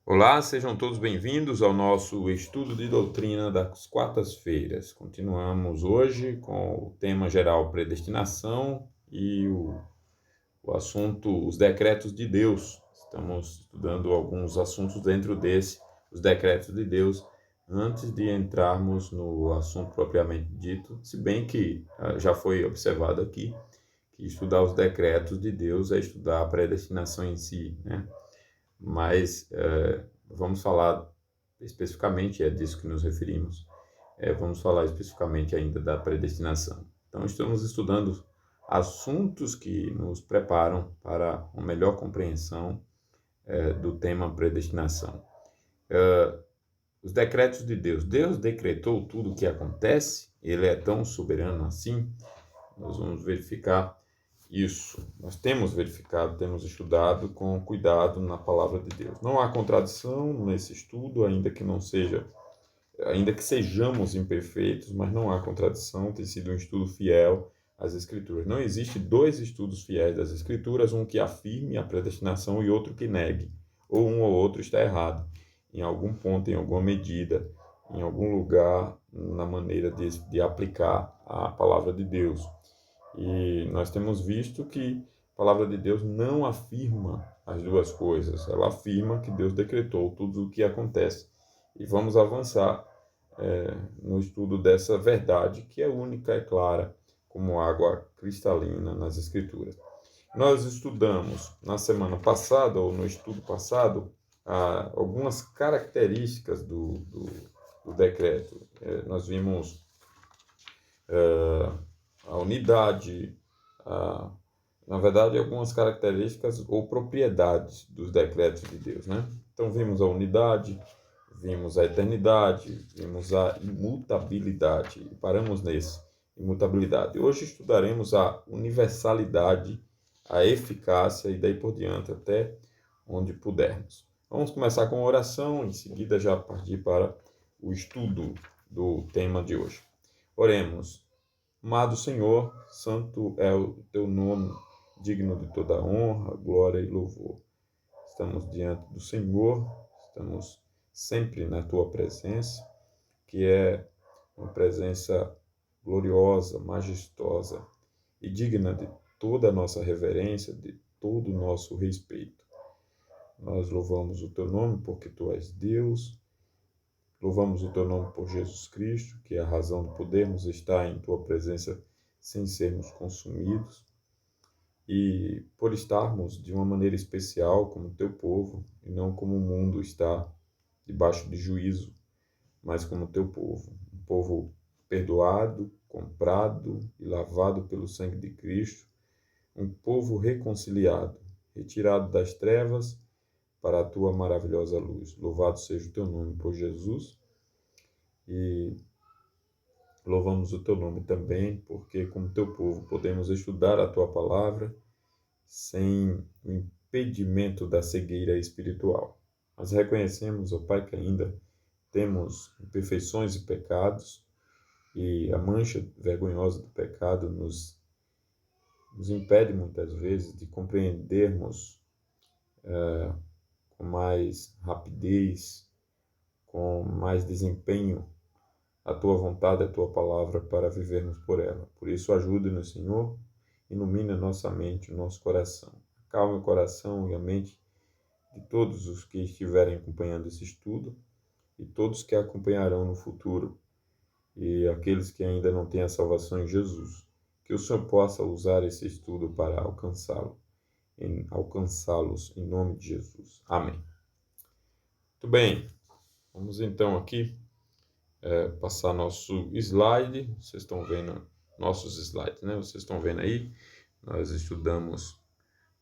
Olá, sejam todos bem-vindos ao nosso estudo de doutrina das quartas-feiras. Continuamos hoje com o tema geral predestinação e o assunto os decretos de Deus. Estamos estudando alguns assuntos dentro desse, os decretos de Deus, antes de entrarmos no assunto propriamente dito, se bem que já foi observado aqui que estudar os decretos de Deus é estudar a predestinação em si, né? Mas vamos falar especificamente, é disso que nos referimos, vamos falar especificamente ainda da predestinação. Então, estamos estudando assuntos que nos preparam para uma melhor compreensão do tema predestinação. Os decretos de Deus. Deus decretou tudo o que acontece? Ele é tão soberano assim? Nós vamos verificar isso. Nós temos verificado, temos estudado com cuidado na palavra de Deus. Não há contradição nesse estudo, ainda que sejamos imperfeitos, mas não há contradição, tem sido um estudo fiel às Escrituras. Não existe dois estudos fiéis das Escrituras, um que afirme a predestinação e outro que negue, ou um ou outro está errado, em algum ponto, em alguma medida, em algum lugar, na maneira de aplicar a palavra de Deus. E nós temos visto que a palavra de Deus não afirma as duas coisas, ela afirma que Deus decretou tudo o que acontece. E vamos avançar no estudo dessa verdade, que é única e clara, como água cristalina nas Escrituras. Nós estudamos na semana passada, ou no estudo passado, algumas características do decreto. Nós vimos a unidade, na verdade, algumas características ou propriedades dos decretos de Deus, né? Então, vimos a unidade, vimos a eternidade, vimos a imutabilidade, e paramos nesse, imutabilidade. Hoje estudaremos a universalidade, a eficácia e daí por diante até onde pudermos. Vamos começar com a oração, em seguida já partir para o estudo do tema de hoje. Oremos. Amado Senhor, santo é o teu nome, digno de toda honra, glória e louvor. Estamos diante do Senhor, estamos sempre na tua presença, que é uma presença gloriosa, majestosa e digna de toda a nossa reverência, de todo o nosso respeito. Nós louvamos o teu nome porque tu és Deus, louvamos o teu nome por Jesus Cristo, que é a razão de podermos estar em tua presença sem sermos consumidos, e por estarmos de uma maneira especial como teu povo, e não como o mundo está debaixo de juízo, mas como teu povo, um povo perdoado, comprado e lavado pelo sangue de Cristo, um povo reconciliado, retirado das trevas para a tua maravilhosa luz. Louvado seja o teu nome por Jesus, e louvamos o teu nome também, porque como teu povo podemos estudar a tua palavra sem o impedimento da cegueira espiritual. Nós reconhecemos, ó Pai, que ainda temos imperfeições e pecados, e a mancha vergonhosa do pecado nos impede muitas vezes de compreendermos com mais rapidez, com mais desempenho a tua vontade, a tua palavra, para vivermos por ela. Por isso, ajude-nos, Senhor, ilumine a nossa mente, o nosso coração. Acalme o coração e a mente de todos os que estiverem acompanhando esse estudo e todos que acompanharão no futuro, e aqueles que ainda não têm a salvação em Jesus. Que o Senhor possa usar esse estudo para alcançá-los em nome de Jesus. Amém. Muito bem, vamos então aqui passar nosso slide. Vocês estão vendo nossos slides, né? Vocês estão vendo aí, nós estudamos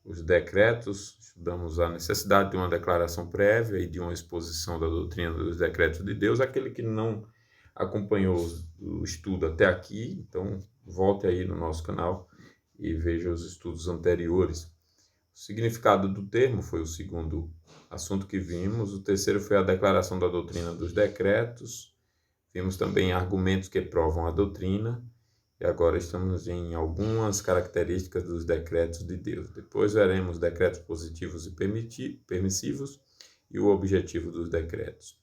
os decretos, estudamos a necessidade de uma declaração prévia e de uma exposição da doutrina dos decretos de Deus. Aquele que não acompanhou o estudo até aqui, então volte aí no nosso canal e veja os estudos anteriores. O significado do termo foi o segundo assunto que vimos. O terceiro foi a declaração da doutrina dos decretos. Vimos também argumentos que provam a doutrina, e agora estamos em algumas características dos decretos de Deus. Depois veremos decretos positivos e permissivos, e o objetivo dos decretos.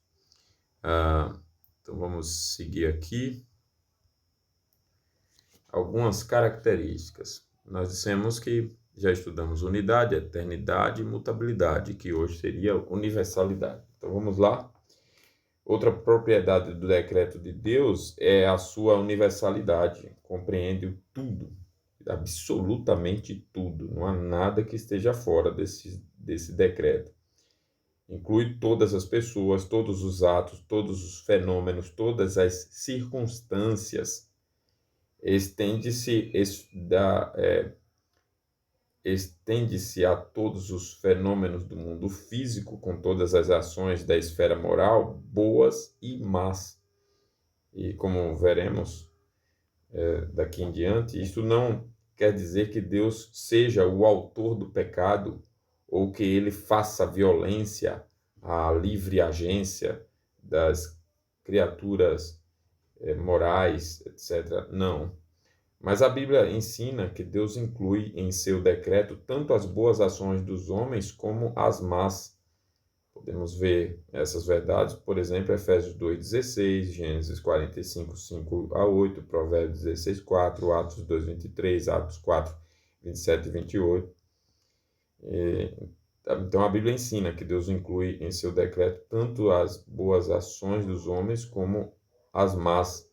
Então vamos seguir aqui. Algumas características. Nós dissemos que já estudamos unidade, eternidade e mutabilidade, que hoje seria universalidade. Então vamos lá. Outra propriedade do decreto de Deus é a sua universalidade. Compreende tudo, absolutamente tudo. Não há nada que esteja fora desse decreto. Inclui todas as pessoas, todos os atos, todos os fenômenos, todas as circunstâncias. Estende-se a todos os fenômenos do mundo físico, com todas as ações da esfera moral, boas e más. E como veremos daqui em diante, isso não quer dizer que Deus seja o autor do pecado ou que ele faça violência à livre agência das criaturas morais, etc. Não. Mas a Bíblia ensina que Deus inclui em seu decreto tanto as boas ações dos homens como as más. Podemos ver essas verdades, por exemplo, Efésios 2,16, Gênesis 45, 5 a 8, Provérbios 16, 4, Atos 2, 23, Atos 4, 27 e 28. Então a Bíblia ensina que Deus inclui em seu decreto tanto as boas ações dos homens como as más.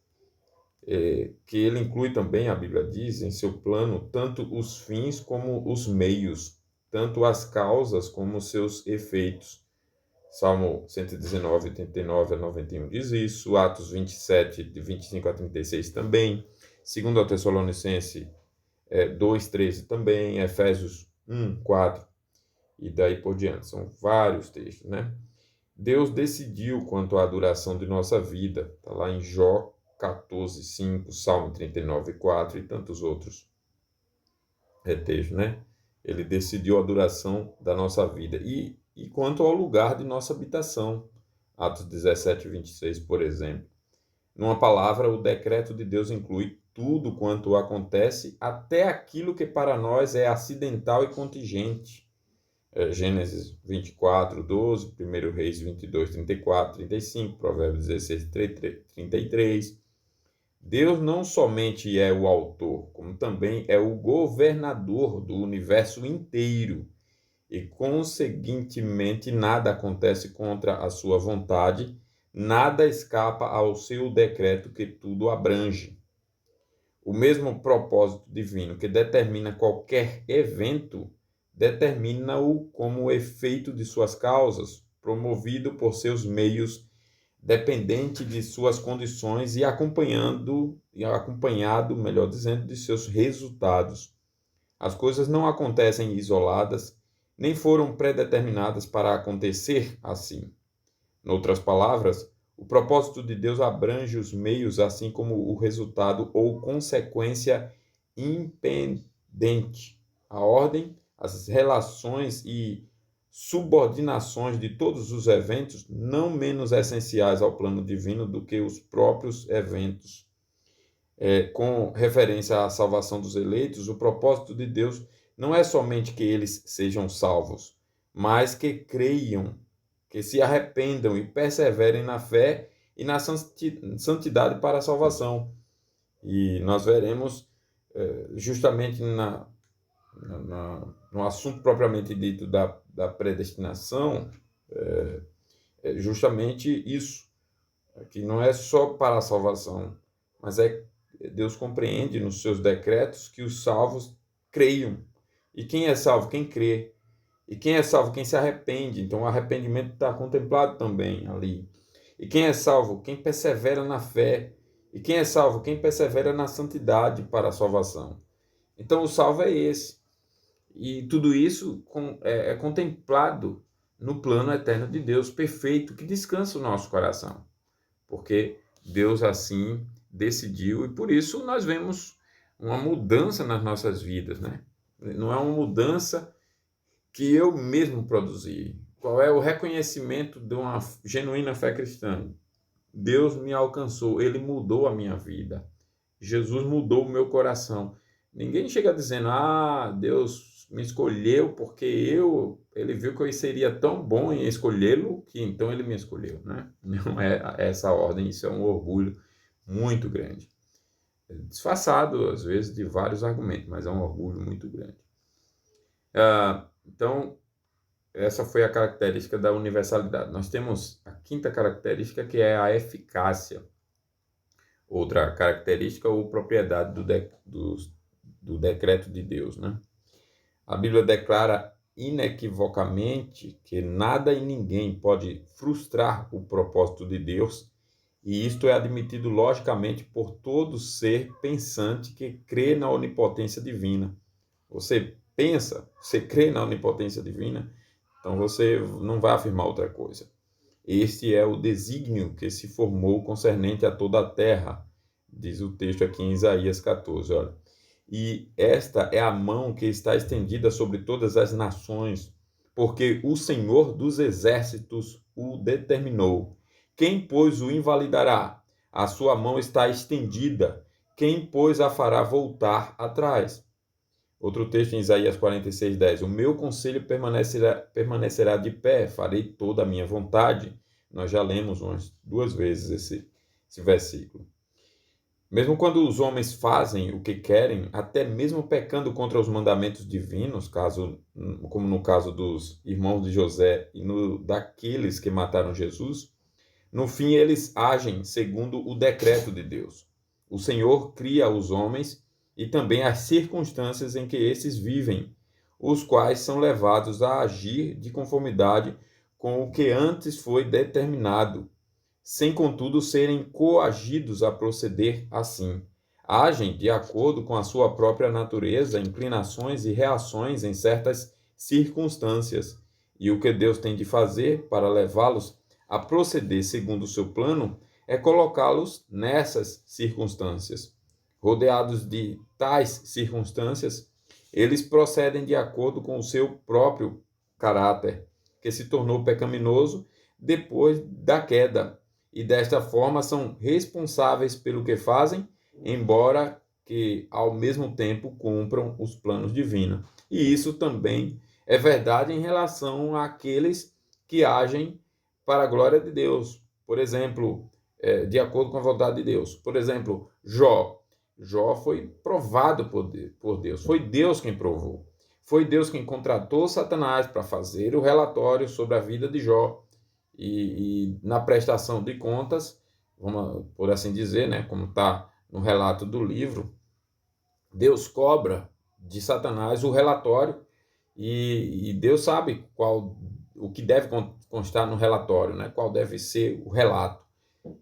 Que ele inclui também, a Bíblia diz, em seu plano, tanto os fins como os meios, tanto as causas como os seus efeitos. Salmo 119, 89 a 91 diz isso, Atos 27, de 25 a 36 também, 2 Tessalonicenses 2, 13 também, Efésios 1, 4, e daí por diante. São vários textos, né? Deus decidiu quanto à duração de nossa vida, está lá em Jó 14, 5, Salmo 39, 4 e tantos outros textos, né? Ele decidiu a duração da nossa vida. E quanto ao lugar de nossa habitação, Atos 17, 26, por exemplo. Numa palavra, o decreto de Deus inclui tudo quanto acontece, até aquilo que para nós é acidental e contingente. Gênesis 24, 12, 1 Reis 22, 34, 35, Provérbios 16, 33. Deus não somente é o autor, como também é o governador do universo inteiro. E, conseguintemente, nada acontece contra a sua vontade, nada escapa ao seu decreto que tudo abrange. O mesmo propósito divino que determina qualquer evento, determina-o como efeito de suas causas, promovido por seus meios, dependente de suas condições e acompanhado, melhor dizendo, de seus resultados. As coisas não acontecem isoladas, nem foram predeterminadas para acontecer assim. Em outras palavras, o propósito de Deus abrange os meios, assim como o resultado ou consequência impendente. A ordem, as relações e subordinações de todos os eventos, não menos essenciais ao plano divino do que os próprios eventos. Com referência à salvação dos eleitos, o propósito de Deus não é somente que eles sejam salvos, mas que creiam, que se arrependam e perseverem na fé e na santidade para a salvação. E nós veremos justamente no assunto propriamente dito da predestinação, justamente isso, que não é só para a salvação, mas Deus compreende nos seus decretos que os salvos creiam. E quem é salvo? Quem crê. E quem é salvo? Quem se arrepende. Então o arrependimento está contemplado também ali. E quem é salvo? Quem persevera na fé. E quem é salvo? Quem persevera na santidade para a salvação. Então o salvo é esse. E tudo isso é contemplado no plano eterno de Deus, perfeito, que descansa o nosso coração. Porque Deus assim decidiu e por isso nós vemos uma mudança nas nossas vidas, né? Não é uma mudança que eu mesmo produzi. Qual é o reconhecimento de uma genuína fé cristã? Deus me alcançou, Ele mudou a minha vida. Jesus mudou o meu coração. Ninguém chega dizendo, Deus me escolheu porque ele viu que eu seria tão bom em escolhê-lo que então ele me escolheu, né? Não é essa ordem, isso é um orgulho muito grande. Disfarçado, às vezes, de vários argumentos, mas é um orgulho muito grande. Então, essa foi a característica da universalidade. Nós temos a quinta característica, que é a eficácia. Outra característica ou propriedade do decreto de Deus, né? A Bíblia declara inequivocamente que nada e ninguém pode frustrar o propósito de Deus, e isto é admitido logicamente por todo ser pensante que crê na onipotência divina. Você pensa, você crê na onipotência divina, então você não vai afirmar outra coisa. Este é o desígnio que se formou concernente a toda a terra, diz o texto aqui em Isaías 14, olha. E esta é a mão que está estendida sobre todas as nações, porque o Senhor dos exércitos o determinou. Quem, pois, o invalidará? A sua mão está estendida. Quem, pois, a fará voltar atrás? Outro texto em Isaías 46:10. O meu conselho permanecerá de pé, farei toda a minha vontade. Nós já lemos umas 2 vezes esse versículo. Mesmo quando os homens fazem o que querem, até mesmo pecando contra os mandamentos divinos, como no caso dos irmãos de José e daqueles que mataram Jesus, no fim eles agem segundo o decreto de Deus. O Senhor cria os homens e também as circunstâncias em que esses vivem, os quais são levados a agir de conformidade com o que antes foi determinado, sem contudo serem coagidos a proceder assim. Agem de acordo com a sua própria natureza, inclinações e reações em certas circunstâncias. E o que Deus tem de fazer para levá-los a proceder segundo o seu plano é colocá-los nessas circunstâncias. Rodeados de tais circunstâncias, eles procedem de acordo com o seu próprio caráter, que se tornou pecaminoso depois da queda, e desta forma são responsáveis pelo que fazem, embora que ao mesmo tempo cumpram os planos divinos. E isso também é verdade em relação àqueles que agem para a glória de Deus. Por exemplo, de acordo com a vontade de Deus. Por exemplo, Jó. Jó foi provado por Deus. Foi Deus quem provou. Foi Deus quem contratou Satanás para fazer o relatório sobre a vida de Jó. E na prestação de contas, vamos por assim dizer, né, como está no relato do livro, Deus cobra de Satanás o relatório e Deus sabe o que deve constar no relatório, né, qual deve ser o relato.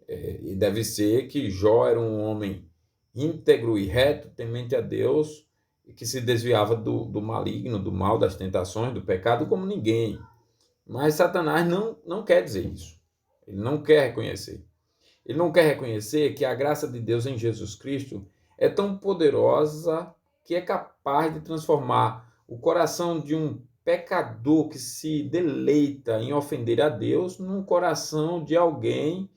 E deve ser que Jó era um homem íntegro e reto, temente a Deus, e que se desviava do maligno, do mal, das tentações, do pecado como ninguém. Mas Satanás não quer dizer isso. Ele não quer reconhecer. Ele não quer reconhecer que a graça de Deus em Jesus Cristo é tão poderosa que é capaz de transformar o coração de um pecador que se deleita em ofender a Deus num coração de alguém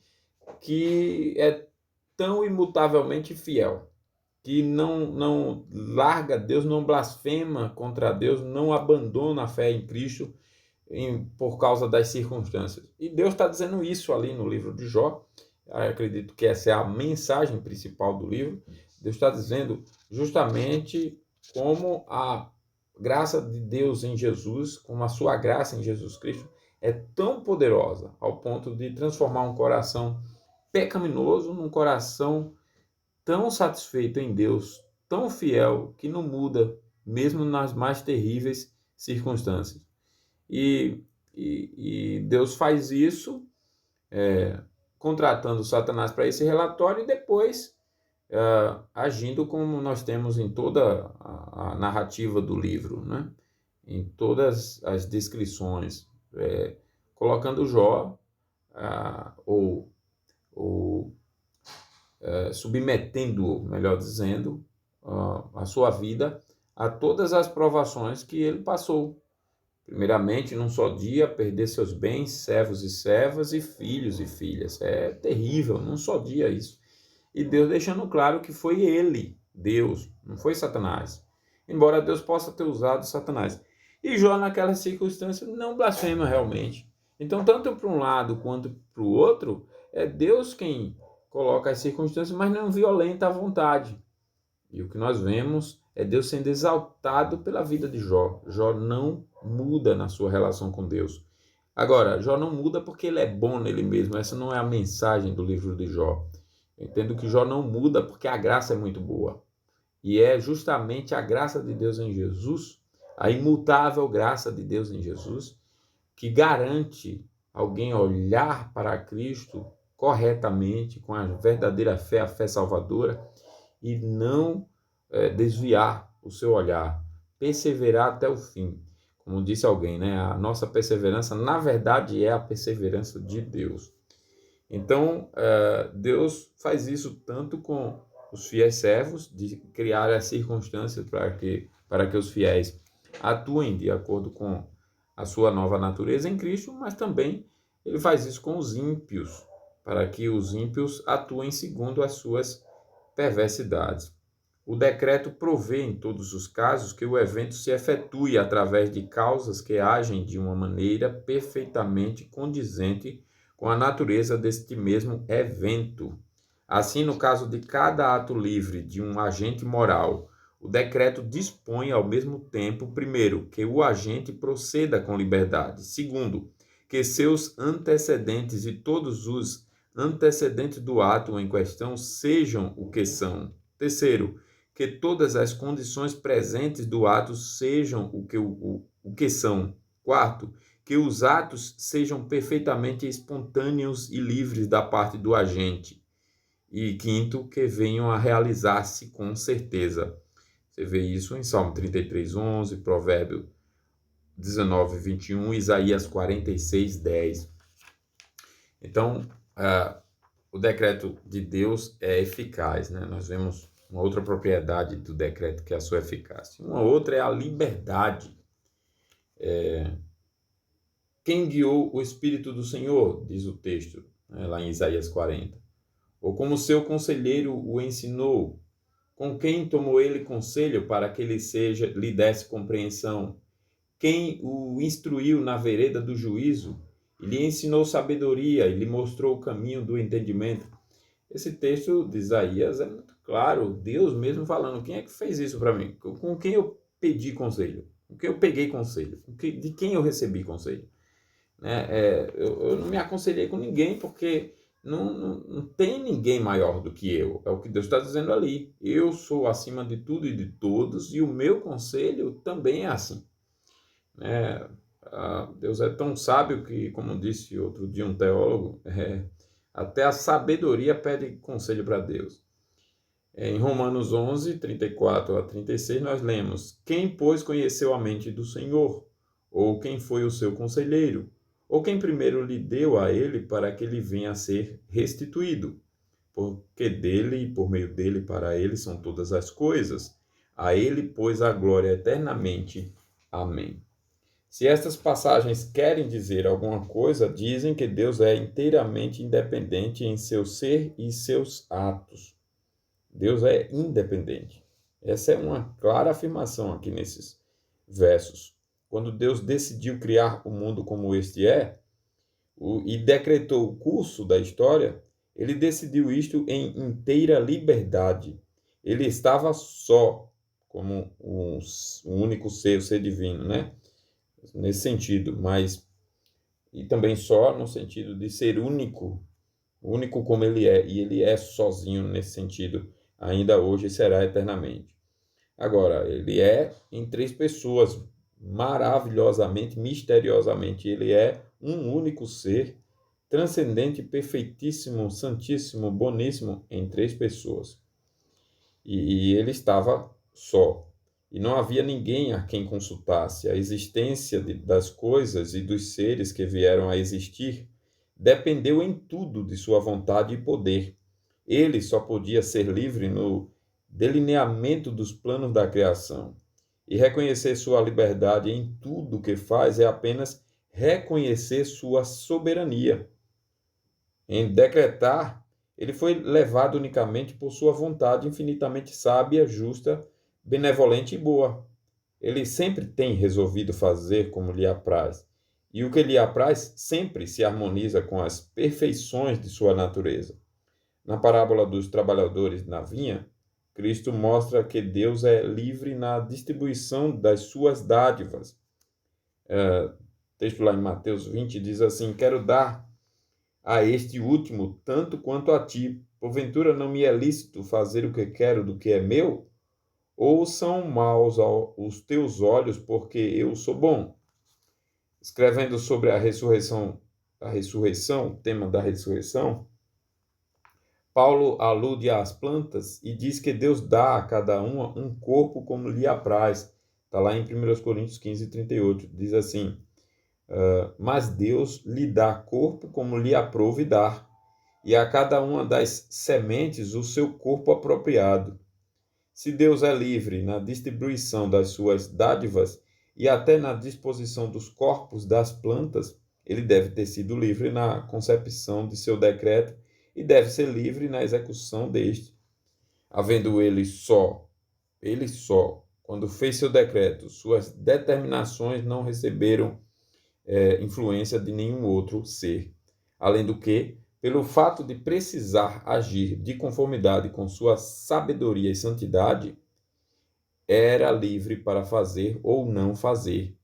que é tão imutavelmente fiel, que não larga Deus, não blasfema contra Deus, não abandona a fé em Cristo por causa das circunstâncias. E Deus está dizendo isso ali no livro de Jó. Eu acredito que essa é a mensagem principal do livro. Deus está dizendo justamente como a graça de Deus em Jesus, como a sua graça em Jesus Cristo, é tão poderosa ao ponto de transformar um coração pecaminoso num coração tão satisfeito em Deus, tão fiel, que não muda, mesmo nas mais terríveis circunstâncias. E Deus faz isso, contratando Satanás para esse relatório e depois agindo como nós temos em toda a narrativa do livro, né? Em todas as descrições, colocando Jó, submetendo, melhor dizendo, a sua vida a todas as provações que ele passou. Primeiramente, num só dia, perder seus bens, servos e servas, e filhos e filhas. É terrível, num só dia isso. E Deus deixando claro que foi ele, Deus, não foi Satanás. embora Deus possa ter usado Satanás. E Jó, naquela circunstância, não blasfema realmente. Então, tanto para um lado quanto para o outro, é Deus quem coloca as circunstâncias, mas não violenta a vontade. E o que nós vemos é Deus sendo exaltado pela vida de Jó. Jó não muda na sua relação com Deus. Agora, Jó não muda porque ele é bom nele mesmo. Essa não é a mensagem do livro de Jó. Eu entendo que Jó não muda porque a graça é muito boa. E é justamente a graça de Deus em Jesus, a imutável graça de Deus em Jesus, que garante alguém olhar para Cristo corretamente, com a verdadeira fé, a fé salvadora, e não desviar o seu olhar, perseverar até o fim. Como disse alguém, né? A nossa perseverança, na verdade, é a perseverança de Deus. Então, Deus faz isso tanto com os fiéis servos, de criar as circunstâncias para que os fiéis atuem de acordo com a sua nova natureza em Cristo, mas também ele faz isso com os ímpios, para que os ímpios atuem segundo as suas perversidades. O decreto provê, em todos os casos, que o evento se efetue através de causas que agem de uma maneira perfeitamente condizente com a natureza deste mesmo evento. Assim, no caso de cada ato livre de um agente moral, o decreto dispõe ao mesmo tempo, primeiro, que o agente proceda com liberdade; segundo, que seus antecedentes e todos os antecedentes do ato em questão sejam o que são; terceiro, que todas as condições presentes do ato sejam o que são; quarto, que os atos sejam perfeitamente espontâneos e livres da parte do agente; e quinto, que venham a realizar-se com certeza. Você vê isso em Salmo 33, 11, Provérbio 19, 21, Isaías 46, 10. Então, o decreto de Deus é eficaz, né? Nós vemos uma outra propriedade do decreto, que é a sua eficácia. Uma outra é a liberdade. Quem guiou o Espírito do Senhor, diz o texto, né, lá em Isaías 40. Ou como seu conselheiro o ensinou, com quem tomou ele conselho para que lhe desse compreensão? Quem o instruiu na vereda do juízo, e lhe ensinou sabedoria, e lhe mostrou o caminho do entendimento? Esse texto de Isaías é muito claro, Deus mesmo falando, quem é que fez isso para mim? Com quem eu pedi conselho? Com quem eu peguei conselho? De quem eu recebi conselho? Eu não me aconselhei com ninguém, porque não tem ninguém maior do que eu. É o que Deus está dizendo ali. Eu sou acima de tudo e de todos, e o meu conselho também é assim. Deus é tão sábio que, como disse outro dia um teólogo, até a sabedoria pede conselho para Deus. Em Romanos 11, 34 a 36, nós lemos: quem, pois, conheceu a mente do Senhor? Ou quem foi o seu conselheiro? Ou quem primeiro lhe deu a ele para que ele venha a ser restituído? Porque dele, e por meio dele, para ele são todas as coisas. A ele, pois, a glória eternamente. Amém. Se estas passagens querem dizer alguma coisa, dizem que Deus é inteiramente independente em seu ser e seus atos. Deus é independente. Essa é uma clara afirmação aqui nesses versos. Quando Deus decidiu criar o mundo como este e decretou o curso da história, ele decidiu isto em inteira liberdade. Ele estava só, como um único ser, o ser divino, né? Nesse sentido, e também só no sentido de ser único como ele é, e ele é sozinho nesse sentido, ainda hoje e será eternamente. Agora, ele é em três pessoas, maravilhosamente, misteriosamente. Ele é um único ser, transcendente, perfeitíssimo, santíssimo, boníssimo, em três pessoas. E ele estava só. E não havia ninguém a quem consultasse. A existência das coisas e dos seres que vieram a existir dependeu em tudo de sua vontade e poder. Ele só podia ser livre no delineamento dos planos da criação. E reconhecer sua liberdade em tudo que faz é apenas reconhecer sua soberania. Em decretar, ele foi levado unicamente por sua vontade infinitamente sábia, justa, benevolente e boa. Ele sempre tem resolvido fazer como lhe apraz, e o que lhe apraz sempre se harmoniza com as perfeições de sua natureza. Na parábola dos trabalhadores na vinha, Cristo mostra que Deus é livre na distribuição das suas dádivas. Texto lá em Mateus 20 diz assim: quero dar a este último tanto quanto a ti. Porventura não me é lícito fazer o que quero do que é meu? Ou são maus os teus olhos porque eu sou bom? Escrevendo sobre a ressurreição, tema da ressurreição, Paulo alude às plantas e diz que Deus dá a cada uma um corpo como lhe apraz. Está lá em 1 Coríntios 15, 38. Diz assim: mas Deus lhe dá corpo como lhe aprouve dar, e a cada uma das sementes o seu corpo apropriado. Se Deus é livre na distribuição das suas dádivas e até na disposição dos corpos das plantas, ele deve ter sido livre na concepção de seu decreto e deve ser livre na execução deste. Havendo ele só, quando fez seu decreto, suas determinações não receberam influência de nenhum outro ser. Além do que, pelo fato de precisar agir de conformidade com sua sabedoria e santidade, era livre para fazer ou não fazer.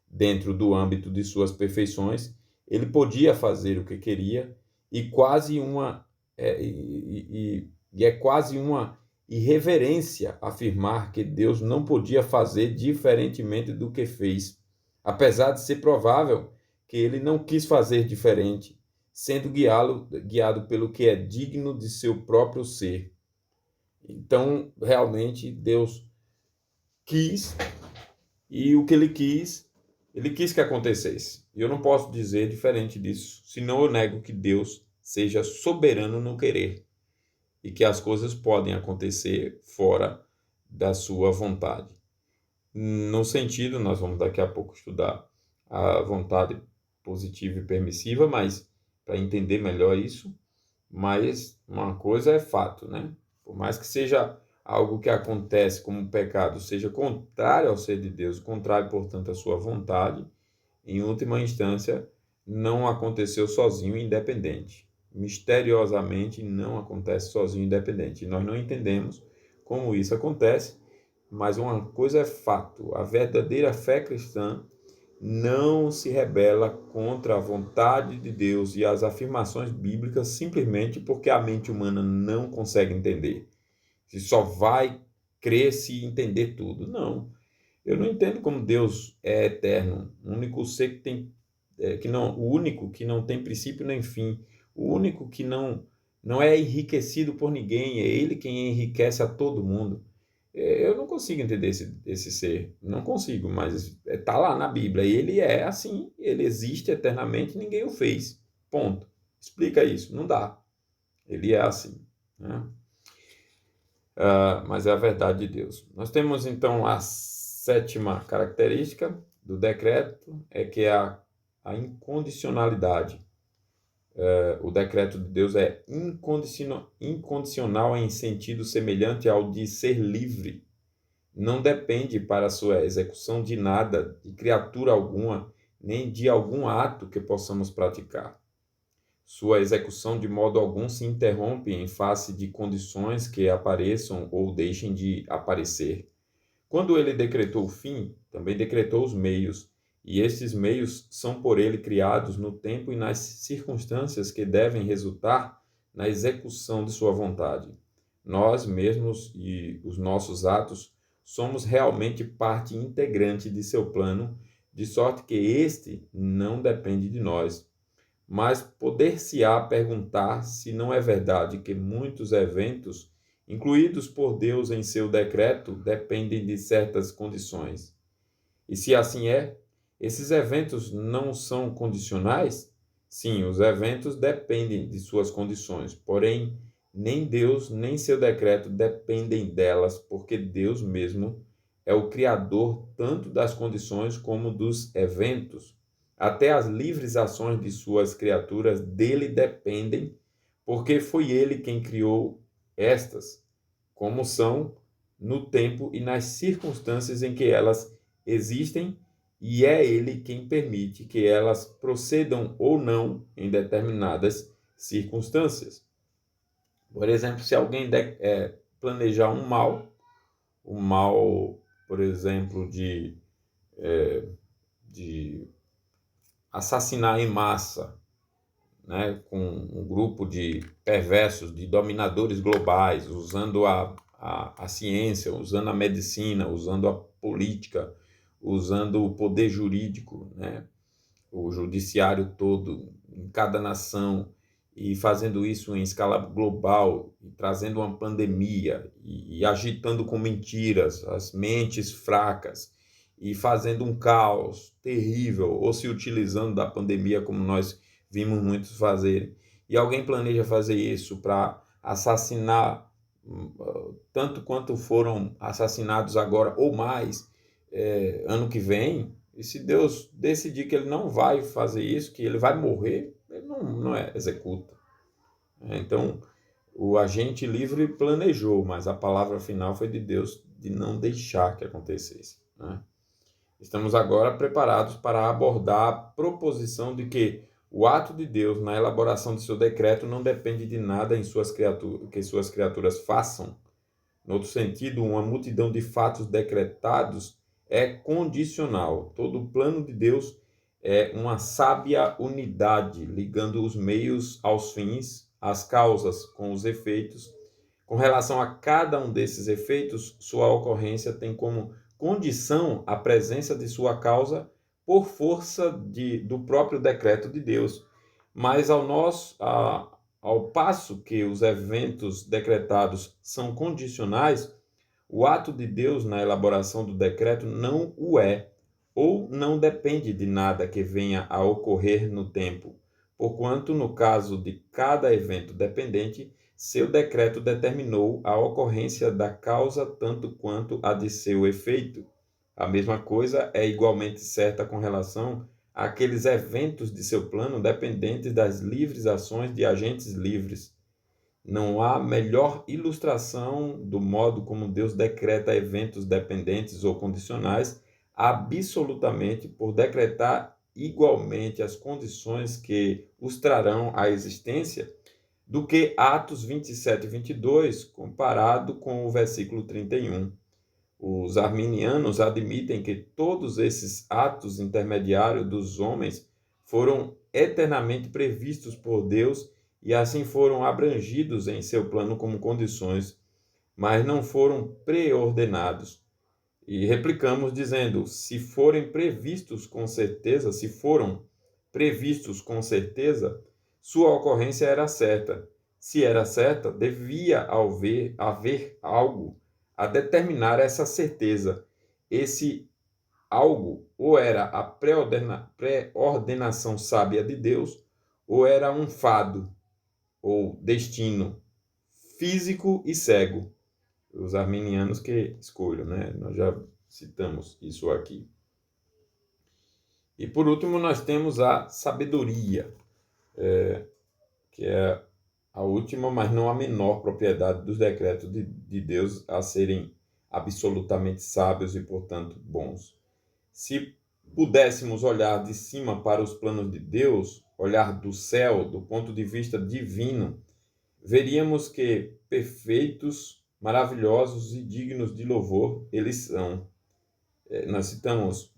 Dentro do âmbito de suas perfeições, ele podia fazer o que queria e é quase uma irreverência afirmar que Deus não podia fazer diferentemente do que fez, apesar de ser provável que ele não quis fazer diferente, sendo guiado pelo que é digno de seu próprio ser. Então, realmente, Deus quis, e o que ele quis que acontecesse. E eu não posso dizer diferente disso, senão eu nego que Deus seja soberano no querer e que as coisas podem acontecer fora da sua vontade. No sentido, nós vamos daqui a pouco estudar a vontade positiva e permissiva, mas para entender melhor isso, mas uma coisa é fato, né? Por mais que seja algo que acontece como pecado, seja contrário ao ser de Deus, contrário, portanto, à sua vontade, em última instância, não aconteceu sozinho e independente. Misteriosamente, não acontece sozinho e independente. E nós não entendemos como isso acontece, mas uma coisa é fato: a verdadeira fé cristã não se rebela contra a vontade de Deus e as afirmações bíblicas simplesmente porque a mente humana não consegue entender. Se só vai crer se entender tudo. Não. Eu não entendo como Deus é eterno, o único ser que tem o único que não tem princípio nem fim, o único que não é enriquecido por ninguém, é ele quem enriquece a todo mundo. Eu não consigo entender esse ser, não consigo, mas está lá na Bíblia. Ele é assim, ele existe eternamente, ninguém o fez. Ponto. Explica isso, não dá. Ele é assim, né? Mas é a verdade de Deus. Nós temos então a sétima característica do decreto, que é a incondicionalidade. O decreto de Deus é incondicional em sentido semelhante ao de ser livre. Não depende para sua execução de nada, de criatura alguma, nem de algum ato que possamos praticar. Sua execução de modo algum se interrompe em face de condições que apareçam ou deixem de aparecer. Quando ele decretou o fim, também decretou os meios, e estes meios são por ele criados no tempo e nas circunstâncias que devem resultar na execução de sua vontade. Nós mesmos e os nossos atos somos realmente parte integrante de seu plano, de sorte que este não depende de nós. Mas poder-se-á perguntar se não é verdade que muitos eventos incluídos por Deus em seu decreto dependem de certas condições. E se assim é, esses eventos não são condicionais? Sim, os eventos dependem de suas condições, porém, nem Deus nem seu decreto dependem delas, porque Deus mesmo é o criador tanto das condições como dos eventos. Até as livres ações de suas criaturas dele dependem, porque foi ele quem criou estas, como são no tempo e nas circunstâncias em que elas existem, e é Ele quem permite que elas procedam ou não em determinadas circunstâncias. Por exemplo, se alguém planejar um mal, por exemplo, de assassinar em massa, né, com um grupo de perversos, de dominadores globais, usando a ciência, usando a medicina, usando a política, usando o poder jurídico, né, o judiciário todo, em cada nação, e fazendo isso em escala global, e trazendo uma pandemia, e agitando com mentiras as mentes fracas, e fazendo um caos terrível, ou se utilizando da pandemia como nós vimos muitos fazerem. E alguém planeja fazer isso para assassinar tanto quanto foram assassinados agora, ou mais, ano que vem. E se Deus decidir que ele não vai fazer isso, que ele vai morrer, ele não executa. Então, o agente livre planejou, mas a palavra final foi de Deus de não deixar que acontecesse, né? Estamos agora preparados para abordar a proposição de que o ato de Deus na elaboração de seu decreto não depende de nada que suas criaturas façam. No outro sentido, uma multidão de fatos decretados é condicional. Todo o plano de Deus é uma sábia unidade, ligando os meios aos fins, as causas com os efeitos. Com relação a cada um desses efeitos, sua ocorrência tem como condição a presença de sua causa por força do próprio decreto de Deus. Mas ao passo que os eventos decretados são condicionais, o ato de Deus na elaboração do decreto não o é, ou não depende de nada que venha a ocorrer no tempo, porquanto, no caso de cada evento dependente, seu decreto determinou a ocorrência da causa tanto quanto a de seu efeito. A mesma coisa é igualmente certa com relação àqueles eventos de seu plano dependentes das livres ações de agentes livres. Não há melhor ilustração do modo como Deus decreta eventos dependentes ou condicionais, absolutamente por decretar igualmente as condições que os trarão à existência, do que Atos 27 e 22, comparado com o versículo 31. Os arminianos admitem que todos esses atos intermediários dos homens foram eternamente previstos por Deus e assim foram abrangidos em seu plano como condições, mas não foram preordenados. E replicamos dizendo: se foram previstos com certeza, sua ocorrência era certa. Se era certa, devia haver algo a determinar essa certeza. Esse algo ou era a pré-ordenação sábia de Deus, ou era um fado, ou destino, físico e cego. Os arminianos que escolham, né? Nós já citamos isso aqui. E por último, nós temos a sabedoria, que é a última, mas não a menor propriedade dos decretos de Deus a serem absolutamente sábios e, portanto, bons. Se pudéssemos olhar de cima para os planos de Deus, olhar do céu, do ponto de vista divino, veríamos que perfeitos, maravilhosos e dignos de louvor eles são. Nós citamos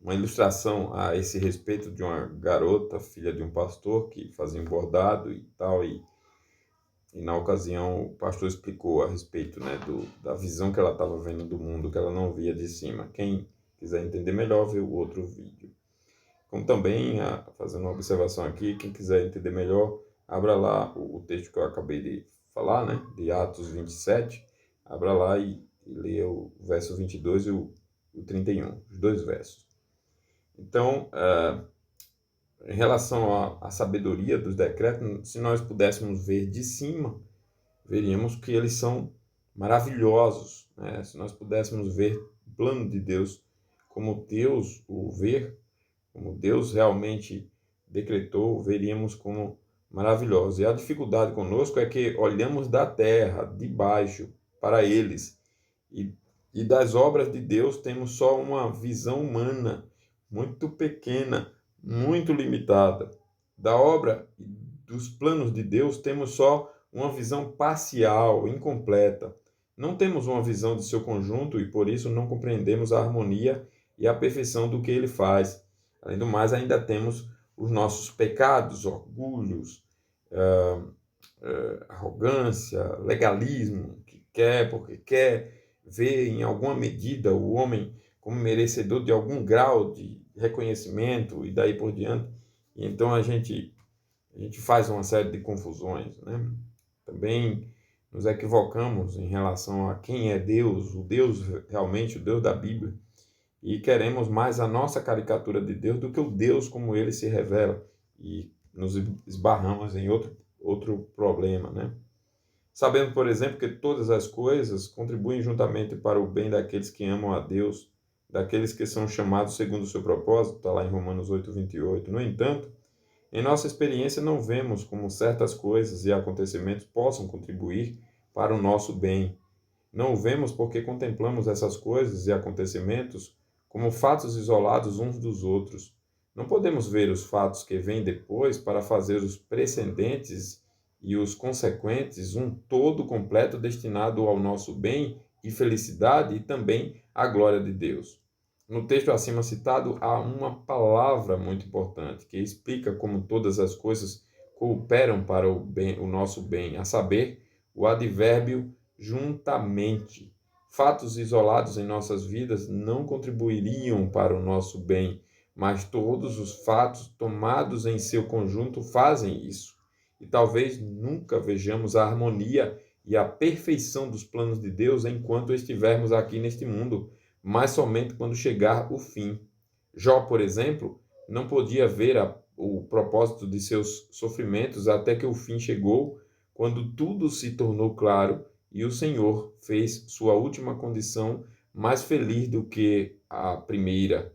uma ilustração a esse respeito de uma garota, filha de um pastor, que fazia um bordado e tal, e na ocasião o pastor explicou a respeito, né, da visão que ela estava vendo do mundo, que ela não via de cima. Quem quiser entender melhor, vê o outro vídeo. Como também, fazendo uma observação aqui, quem quiser entender melhor, abra lá o texto que eu acabei de falar, né, de Atos 27, abra lá e leia o verso 22 e o 31, os dois versos. Então, em relação à sabedoria dos decretos, se nós pudéssemos ver de cima, veríamos que eles são maravilhosos, né? Se nós pudéssemos ver o plano de Deus como Deus o vê, como Deus realmente decretou, veríamos como maravilhosos. E a dificuldade conosco é que olhamos da terra, de baixo, para eles. E, e das obras de Deus temos só uma visão humana, muito pequena, muito limitada. Da obra e dos planos de Deus temos só uma visão parcial, incompleta. Não temos uma visão de seu conjunto e por isso não compreendemos a harmonia e a perfeição do que ele faz. Além do mais, ainda temos os nossos pecados, orgulhos, arrogância, legalismo, que quer porque quer ver em alguma medida o homem como merecedor de algum grau de reconhecimento e daí por diante. E então a gente faz uma série de confusões, né? Também nos equivocamos em relação a quem é Deus, o Deus realmente, o Deus da Bíblia, e queremos mais a nossa caricatura de Deus do que o Deus como ele se revela, e nos esbarramos em outro problema, né? Sabendo, por exemplo, que todas as coisas contribuem juntamente para o bem daqueles que amam a Deus, daqueles que são chamados segundo o seu propósito, está lá em Romanos 8:28. No entanto, em nossa experiência não vemos como certas coisas e acontecimentos possam contribuir para o nosso bem. Não o vemos porque contemplamos essas coisas e acontecimentos como fatos isolados uns dos outros. Não podemos ver os fatos que vêm depois para fazer os precedentes e os consequentes um todo completo destinado ao nosso bem e felicidade e também à glória de Deus. No texto acima citado, há uma palavra muito importante que explica como todas as coisas cooperam para o nosso bem, a saber, o advérbio juntamente. Fatos isolados em nossas vidas não contribuiriam para o nosso bem, mas todos os fatos tomados em seu conjunto fazem isso. E talvez nunca vejamos a harmonia e a perfeição dos planos de Deus enquanto estivermos aqui neste mundo, mas somente quando chegar o fim. Jó, por exemplo, não podia ver o propósito de seus sofrimentos até que o fim chegou, quando tudo se tornou claro e o Senhor fez sua última condição mais feliz do que a primeira.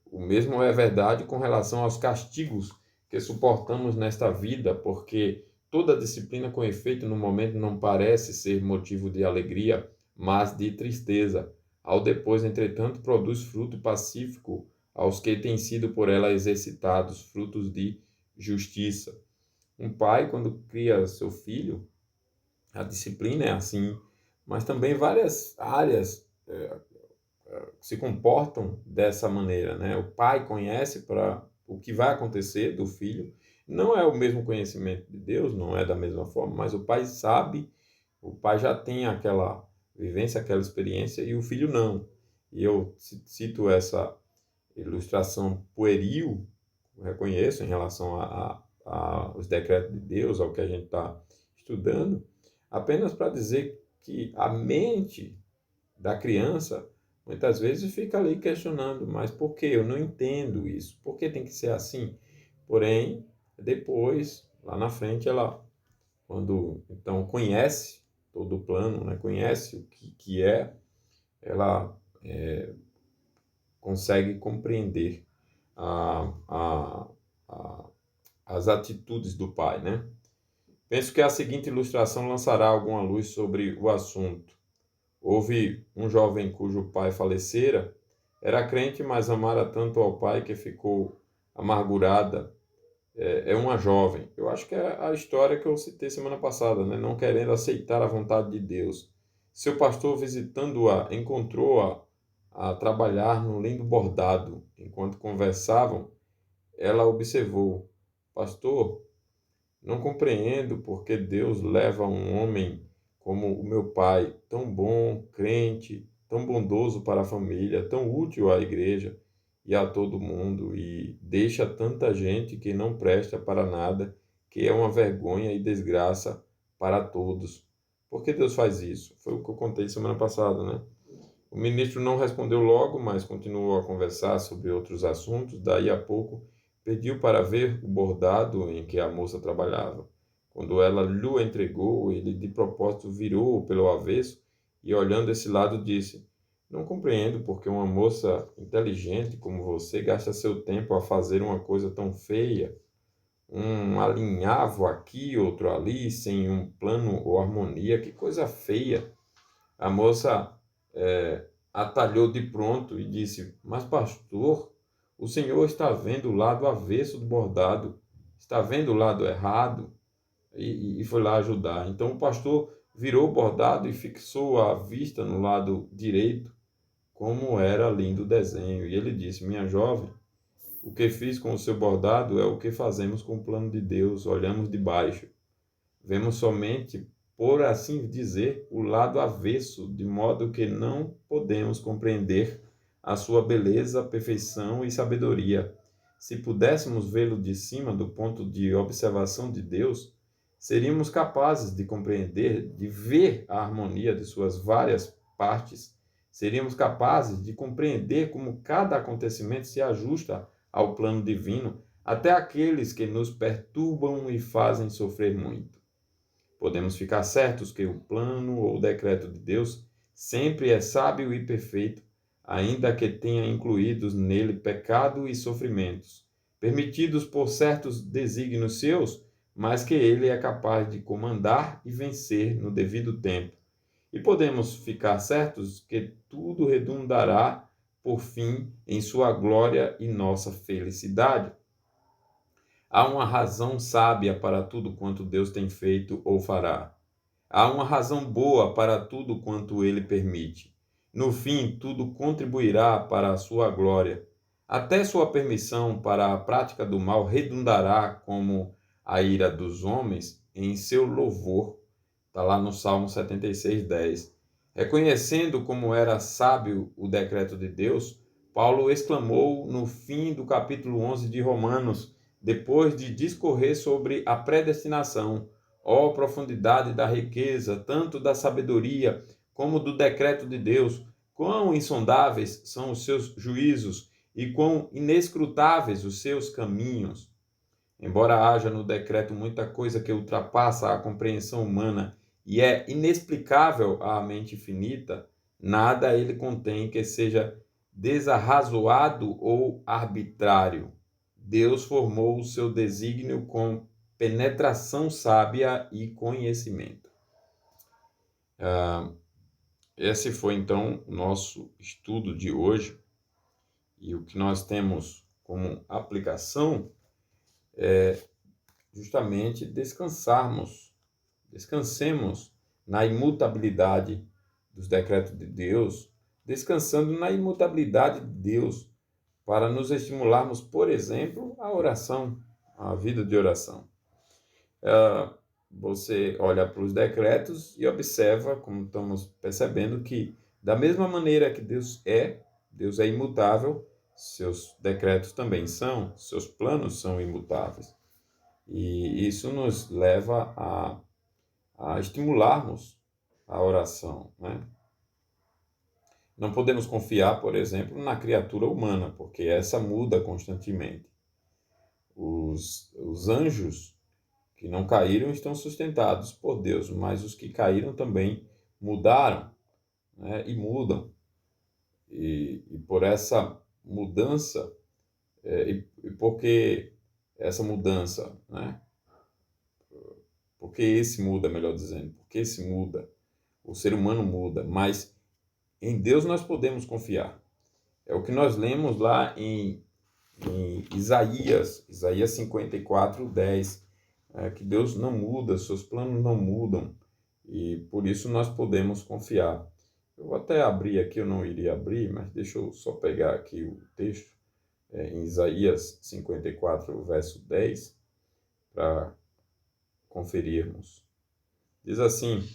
O mesmo é verdade com relação aos castigos que suportamos nesta vida, porque toda disciplina com efeito no momento não parece ser motivo de alegria, mas de tristeza. Ao depois, entretanto, produz fruto pacífico aos que têm sido por ela exercitados, frutos de justiça. Um pai, quando cria seu filho, a disciplina é assim, mas também várias áreas se comportam dessa maneira, né? O pai conhece para o que vai acontecer do filho, não é o mesmo conhecimento de Deus, não é da mesma forma, mas o pai sabe, o pai já tem aquela vivência, aquela experiência e o filho não. E eu cito essa ilustração pueril, reconheço, em relação aos decretos de Deus, ao que a gente está estudando, apenas para dizer que a mente da criança muitas vezes fica ali questionando, mas por que eu não entendo isso? Por que tem que ser assim? Porém, depois, lá na frente, ela, quando então conhece todo o plano, né, conhece o que é, ela consegue compreender a, a, a, as atitudes do pai, né? Penso que a seguinte ilustração lançará alguma luz sobre o assunto. Houve um jovem cujo pai falecera, era crente, mas amara tanto ao pai que ficou amargurada. É uma jovem. Eu acho que é a história que eu citei semana passada, né? Não querendo aceitar a vontade de Deus. Seu pastor, visitando-a, encontrou-a a trabalhar no lindo bordado. Enquanto conversavam, ela observou: Pastor, não compreendo por que Deus leva um homem como o meu pai, tão bom, crente, tão bondoso para a família, tão útil à igreja e a todo mundo, e deixa tanta gente que não presta para nada, que é uma vergonha e desgraça para todos. Por que Deus faz isso? Foi o que eu contei semana passada, né? O ministro não respondeu logo, mas continuou a conversar sobre outros assuntos. Daí a pouco, pediu para ver o bordado em que a moça trabalhava. Quando ela lhe entregou, ele de propósito virou pelo avesso e, olhando esse lado, disse: Não compreendo porque uma moça inteligente como você gasta seu tempo a fazer uma coisa tão feia. um alinhavo aqui, outro ali, sem um plano ou harmonia. Que coisa feia. A moça atalhou de pronto e disse: mas pastor, o senhor está vendo o lado avesso do bordado, está vendo o lado errado, e foi lá ajudar. Então o pastor virou o bordado e fixou a vista no lado direito, como era lindo o desenho. E ele disse: minha jovem, o que fiz com o seu bordado é o que fazemos com o plano de Deus. Olhamos de baixo, vemos somente, por assim dizer, o lado avesso, de modo que não podemos compreender a sua beleza, perfeição e sabedoria. Se pudéssemos vê-lo de cima, do ponto de observação de Deus, seríamos capazes de compreender, de ver a harmonia de suas várias partes. Seríamos capazes de compreender como cada acontecimento se ajusta ao plano divino, até aqueles que nos perturbam e fazem sofrer muito. Podemos ficar certos que o plano ou decreto de Deus sempre é sábio e perfeito, ainda que tenha incluídos nele pecado e sofrimentos, permitidos por certos desígnios seus, mas que ele é capaz de comandar e vencer no devido tempo. E podemos ficar certos que tudo redundará, por fim, em sua glória e nossa felicidade. Há uma razão sábia para tudo quanto Deus tem feito ou fará. Há uma razão boa para tudo quanto ele permite. No fim, tudo contribuirá para a sua glória. Até sua permissão para a prática do mal redundará como a ira dos homens em seu louvor. Está lá no Salmo 76:10. Reconhecendo como era sábio o decreto de Deus, Paulo exclamou no fim do capítulo 11 de Romanos, depois de discorrer sobre a predestinação: ó profundidade da riqueza, tanto da sabedoria como do decreto de Deus, quão insondáveis são os seus juízos e quão inescrutáveis os seus caminhos. Embora haja no decreto muita coisa que ultrapassa a compreensão humana e é inexplicável à mente finita, nada ele contém que seja desarrazoado ou arbitrário. Deus formou o seu desígnio com penetração sábia e conhecimento. Esse foi, então, o nosso estudo de hoje. E o que nós temos como aplicação é justamente descansemos na imutabilidade dos decretos de Deus, descansando na imutabilidade de Deus, para nos estimularmos, por exemplo, a oração, a vida de oração. Você olha para os decretos e observa, como estamos percebendo, que da mesma maneira que Deus é imutável, seus decretos também são, seus planos são imutáveis. E isso nos leva a estimularmos a oração, né? Não podemos confiar, por exemplo, na criatura humana, porque essa muda constantemente. Os anjos que não caíram estão sustentados por Deus, mas os que caíram também mudaram, né? E mudam. E por essa mudança, e porque essa mudança, né? Porque esse muda, melhor dizendo, porque esse muda, o ser humano muda, mas em Deus nós podemos confiar. É o que nós lemos lá em Isaías 54:10, que Deus não muda, seus planos não mudam, e por isso nós podemos confiar. Eu vou até abrir aqui, eu não iria abrir, mas deixa eu só pegar aqui o texto, em Isaías 54, verso 10, para conferirmos. Diz assim: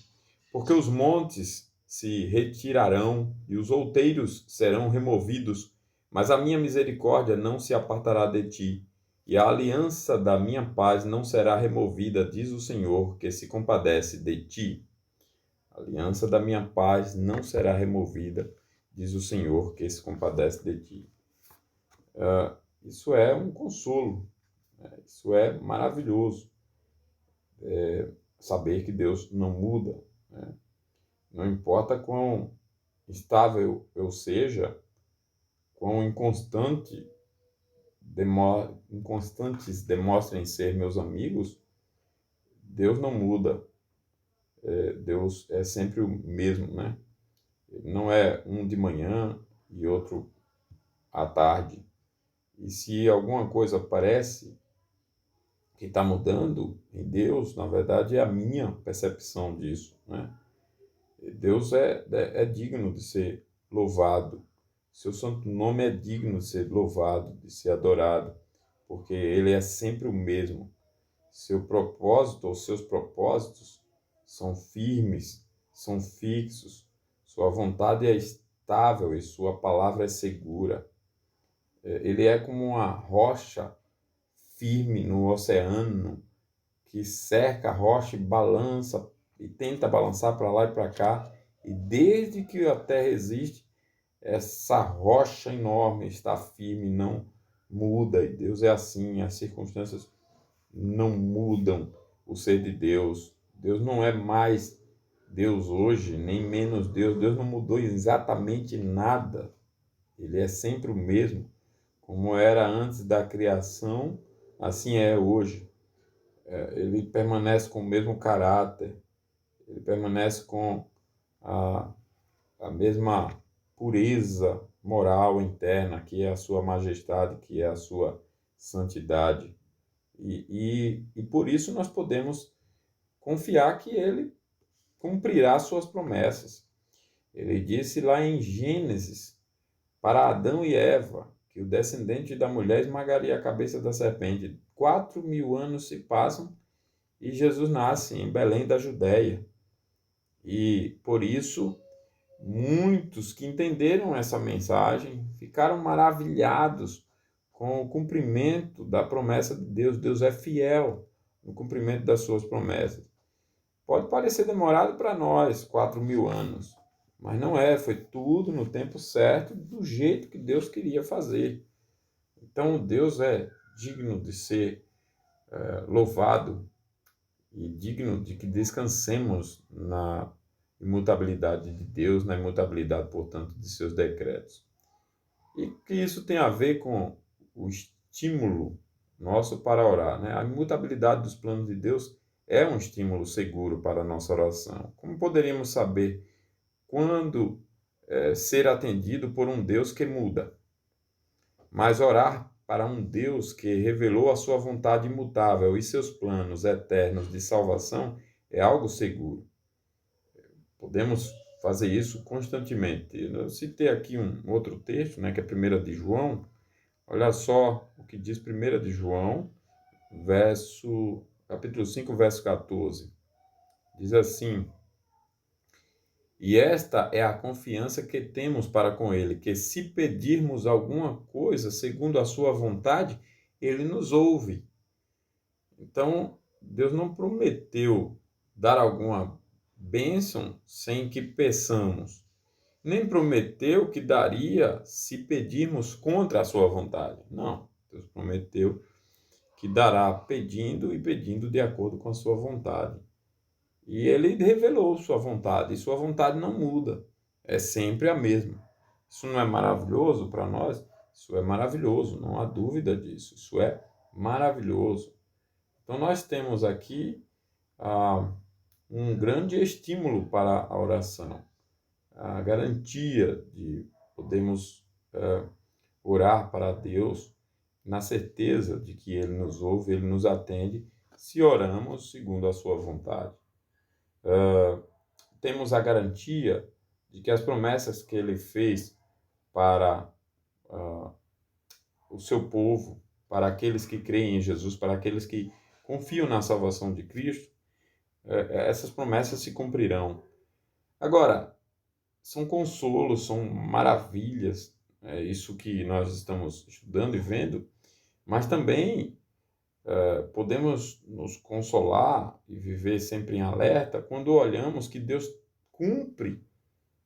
porque os montes se retirarão e os outeiros serão removidos, mas a minha misericórdia não se apartará de ti, e a aliança da minha paz não será removida, diz o Senhor, que se compadece de ti. A aliança da minha paz não será removida, diz o Senhor, que se compadece de ti. Isso é um consolo, né? Isso é maravilhoso, saber que Deus não muda, né? Não importa quão instável eu seja, quão inconstante inconstantes demonstrem ser meus amigos, Deus não muda. Deus é sempre o mesmo, né? Não é um de manhã e outro à tarde. E se alguma coisa parece que está mudando em Deus, na verdade é a minha percepção disso, né? Deus é digno de ser louvado. Seu santo nome é digno de ser louvado, de ser adorado, porque ele é sempre o mesmo. Seu propósito ou seus propósitos são firmes, são fixos. Sua vontade é estável e sua palavra é segura. Ele é como uma rocha firme no oceano, que cerca a rocha e balança, e tenta balançar para lá e para cá. E desde que a terra existe, essa rocha enorme está firme, não muda. E Deus é assim, as circunstâncias não mudam o ser de Deus. Deus não é mais Deus hoje, nem menos Deus. Deus não mudou exatamente nada. Ele é sempre o mesmo. Como era antes da criação, assim é hoje. Ele permanece com o mesmo caráter, ele permanece com a, a mesma pureza moral interna, que é a sua majestade, que é a sua santidade. E por isso nós podemos confiar que ele cumprirá suas promessas. Ele disse lá em Gênesis, para Adão e Eva, que o descendente da mulher esmagaria a cabeça da serpente. 4.000 anos se passam e Jesus nasce em Belém da Judéia. E por isso, muitos que entenderam essa mensagem ficaram maravilhados com o cumprimento da promessa de Deus. Deus é fiel no cumprimento das suas promessas. Pode parecer demorado para nós, 4.000 anos, mas não é, foi tudo no tempo certo, do jeito que Deus queria fazer. Então, Deus é digno de ser louvado e digno de que descansemos na imutabilidade de Deus, na imutabilidade, portanto, de seus decretos. E que isso tem a ver com o estímulo nosso para orar, né? A imutabilidade dos planos de Deus é um estímulo seguro para a nossa oração. Como poderíamos saber quando ser atendido por um Deus que muda? Mas orar para um Deus que revelou a sua vontade imutável e seus planos eternos de salvação é algo seguro. Podemos fazer isso constantemente. Eu citei aqui um outro texto, né, que é 1 de João. Olha só o que diz 1 de João, capítulo 5, verso 14. Diz assim: e esta é a confiança que temos para com Ele, que se pedirmos alguma coisa segundo a sua vontade, Ele nos ouve. Então, Deus não prometeu dar alguma bênção sem que peçamos, nem prometeu que daria se pedirmos contra a sua vontade. Não, Deus prometeu que dará pedindo e pedindo de acordo com a sua vontade. E ele revelou sua vontade, e sua vontade não muda, é sempre a mesma. Isso não é maravilhoso para nós? Isso é maravilhoso, não há dúvida disso, isso é maravilhoso. Então nós temos aqui um grande estímulo para a oração, a garantia de podermos orar para Deus na certeza de que Ele nos ouve, Ele nos atende, se oramos segundo a sua vontade. Temos a garantia de que as promessas que Ele fez para o seu povo, para aqueles que creem em Jesus, para aqueles que confiam na salvação de Cristo, essas promessas se cumprirão. Agora, são consolos, são maravilhas, é isso que nós estamos estudando e vendo, mas também podemos nos consolar e viver sempre em alerta quando olhamos que Deus cumpre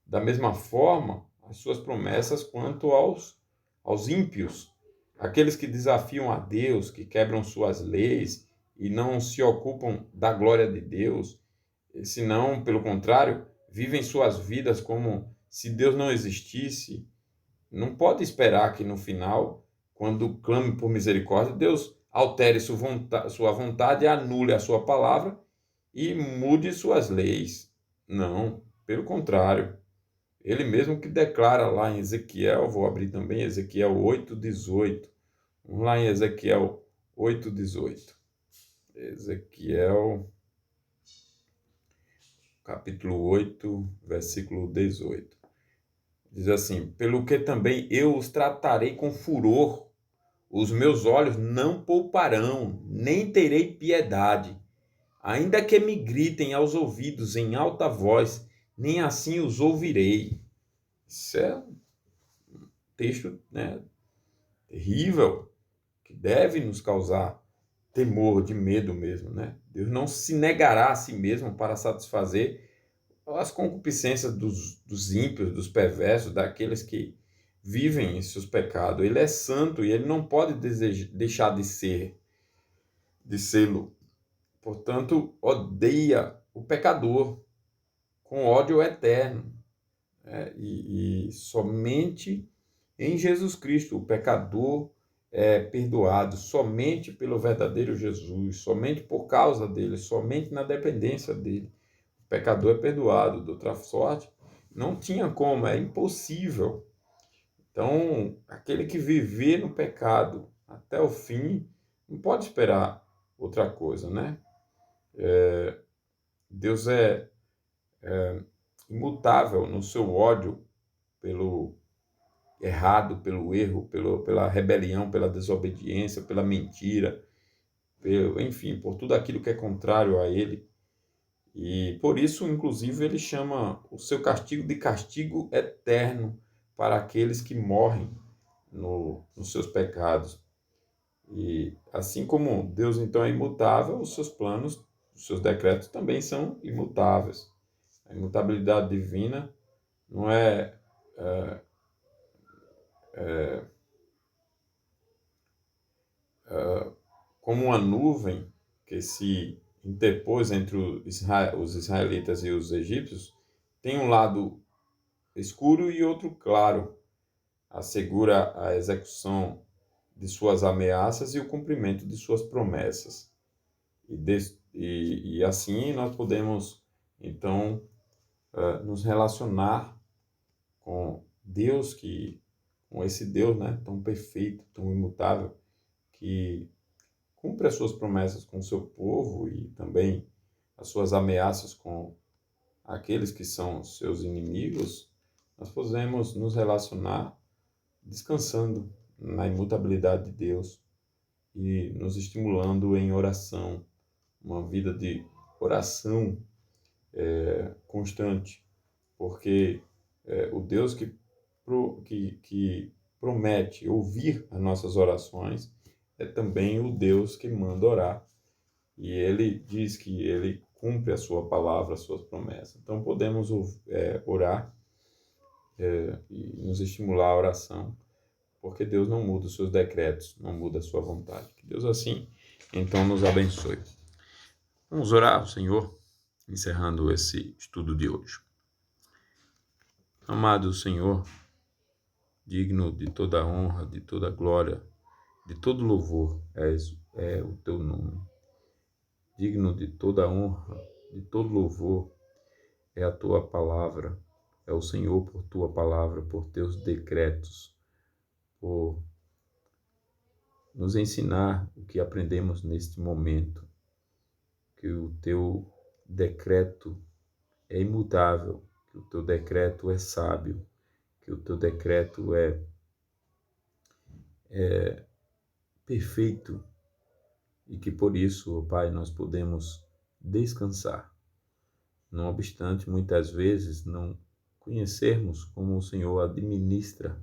da mesma forma as suas promessas quanto aos ímpios, aqueles que desafiam a Deus, que quebram suas leis e não se ocupam da glória de Deus, senão, pelo contrário, vivem suas vidas como se Deus não existisse. Não pode esperar que no final, quando clame por misericórdia, Deus altere sua vontade, anule a sua palavra e mude suas leis. Não, pelo contrário. Ele mesmo que declara lá em Ezequiel, vou abrir também Ezequiel 8:18. Vamos lá em Ezequiel 8:18. Ezequiel, capítulo 8, versículo 18. Diz assim: pelo que também eu os tratarei com furor, os meus olhos não pouparão, nem terei piedade. Ainda que me gritem aos ouvidos em alta voz, nem assim os ouvirei. Isso é um texto, né, terrível, que deve nos causar temor, de medo mesmo, né? Deus não se negará a si mesmo para satisfazer as concupiscências dos ímpios, dos perversos, daqueles que vivem em seus pecados. Ele é santo e ele não pode deixar de sê-lo. Portanto, odeia o pecador com ódio eterno. E somente em Jesus Cristo o pecador é perdoado, somente pelo verdadeiro Jesus, somente por causa dele, somente na dependência dele. O pecador é perdoado. De outra sorte, não tinha como, é impossível. Então, aquele que viver no pecado até o fim, não pode esperar outra coisa, né? Deus é imutável no seu ódio pelo errado, pelo erro, pela rebelião, pela desobediência, pela mentira, enfim, por tudo aquilo que é contrário a ele. E por isso, inclusive, ele chama o seu castigo de castigo eterno para aqueles que morrem nos seus pecados. E assim como Deus então é imutável, os seus planos, os seus decretos também são imutáveis. A imutabilidade divina não é, como uma nuvem que se interpôs entre os israelitas e os egípcios, tem um lado escuro e outro claro, assegura a execução de suas ameaças e o cumprimento de suas promessas. E assim nós podemos, então, nos relacionar com Deus, com esse Deus, né, tão perfeito, tão imutável, que cumpre as suas promessas com o seu povo e também as suas ameaças com aqueles que são seus inimigos. Nós podemos nos relacionar descansando na imutabilidade de Deus e nos estimulando em oração, uma vida de oração constante, porque o Deus que promete ouvir as nossas orações é também o Deus que manda orar. E ele diz que ele cumpre a sua palavra, as suas promessas. Então podemos orar e nos estimular a oração, porque Deus não muda os seus decretos, não muda a sua vontade. Que Deus assim, então, nos abençoe. Vamos orar ao Senhor, encerrando esse estudo de hoje. Amado Senhor, digno de toda honra, de toda glória, de todo louvor é o teu nome. Digno de toda honra, de todo louvor é a tua palavra, é o Senhor por tua palavra, por teus decretos, por nos ensinar o que aprendemos neste momento, que o teu decreto é imutável, que o teu decreto é sábio, que o teu decreto é perfeito e que por isso, ó Pai, nós podemos descansar. Não obstante, muitas vezes não conhecermos como o Senhor administra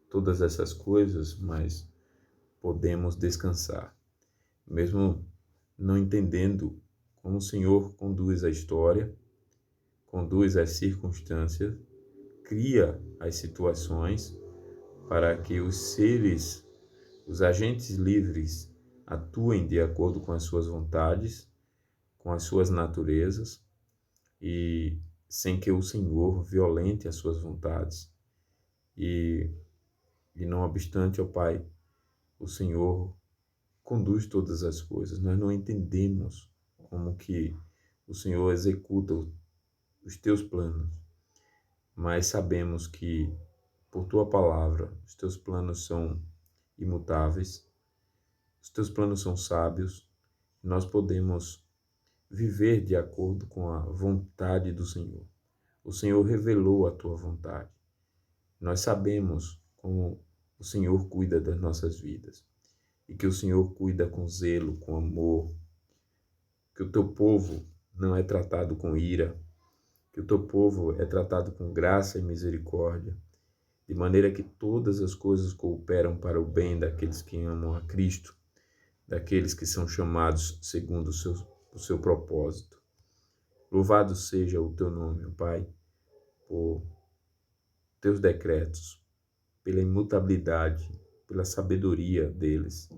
todas essas coisas, mas podemos descansar. Mesmo não entendendo como o Senhor conduz a história, conduz as circunstâncias, cria as situações para que os seres, os agentes livres, atuem de acordo com as suas vontades, com as suas naturezas e sem que o Senhor violente as suas vontades. E não obstante, ó Pai, o Senhor conduz todas as coisas. Nós não entendemos como que o Senhor executa os teus planos, mas sabemos que por tua palavra os teus planos são imutáveis, os teus planos são sábios, e nós podemos viver de acordo com a vontade do Senhor. O Senhor revelou a tua vontade. Nós sabemos como o Senhor cuida das nossas vidas e que o Senhor cuida com zelo, com amor, que o teu povo não é tratado com ira, que o teu povo é tratado com graça e misericórdia, de maneira que todas as coisas cooperam para o bem daqueles que amam a Cristo, daqueles que são chamados segundo o seu propósito. Louvado seja o teu nome, ó Pai, por teus decretos, pela imutabilidade, pela sabedoria deles,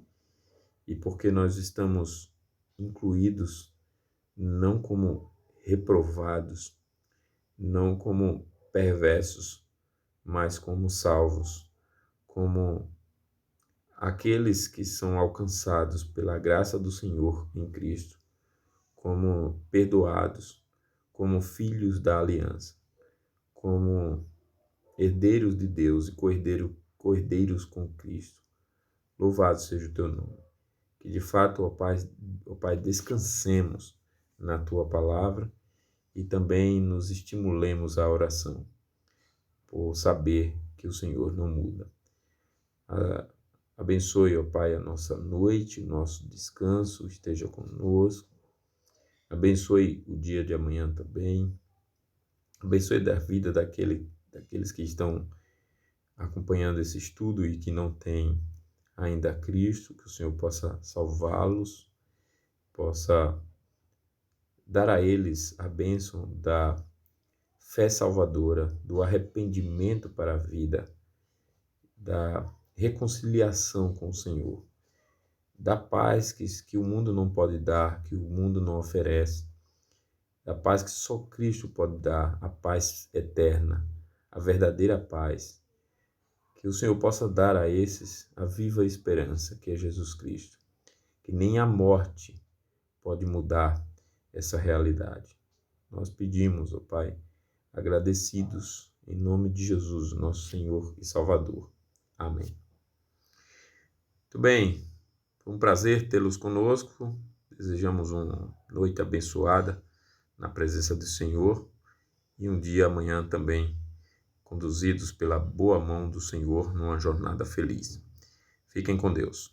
e porque nós estamos incluídos não como reprovados, não como perversos, mas como salvos, como aqueles que são alcançados pela graça do Senhor em Cristo, como perdoados, como filhos da aliança, como herdeiros de Deus e cordeiros com Cristo. Louvado seja o teu nome. Que de fato, ó Pai, descansemos na tua palavra e também nos estimulemos à oração, por saber que o Senhor não muda. Abençoe, ó Pai, a nossa noite, o nosso descanso, esteja conosco. Abençoe o dia de amanhã também. Abençoe da vida daqueles que estão acompanhando esse estudo e que não têm ainda a Cristo, que o Senhor possa salvá-los, possa dar a eles a bênção da fé salvadora, do arrependimento para a vida, da reconciliação com o Senhor, da paz que o mundo não pode dar, que o mundo não oferece, da paz que só Cristo pode dar, a paz eterna, a verdadeira paz. Que o Senhor possa dar a esses a viva esperança, que é Jesus Cristo, que nem a morte pode mudar essa realidade. Nós pedimos, ó Pai, agradecidos em nome de Jesus, nosso Senhor e Salvador. Amém. Muito bem, foi um prazer tê-los conosco. Desejamos uma noite abençoada na presença do Senhor e um dia amanhã também conduzidos pela boa mão do Senhor numa jornada feliz. Fiquem com Deus.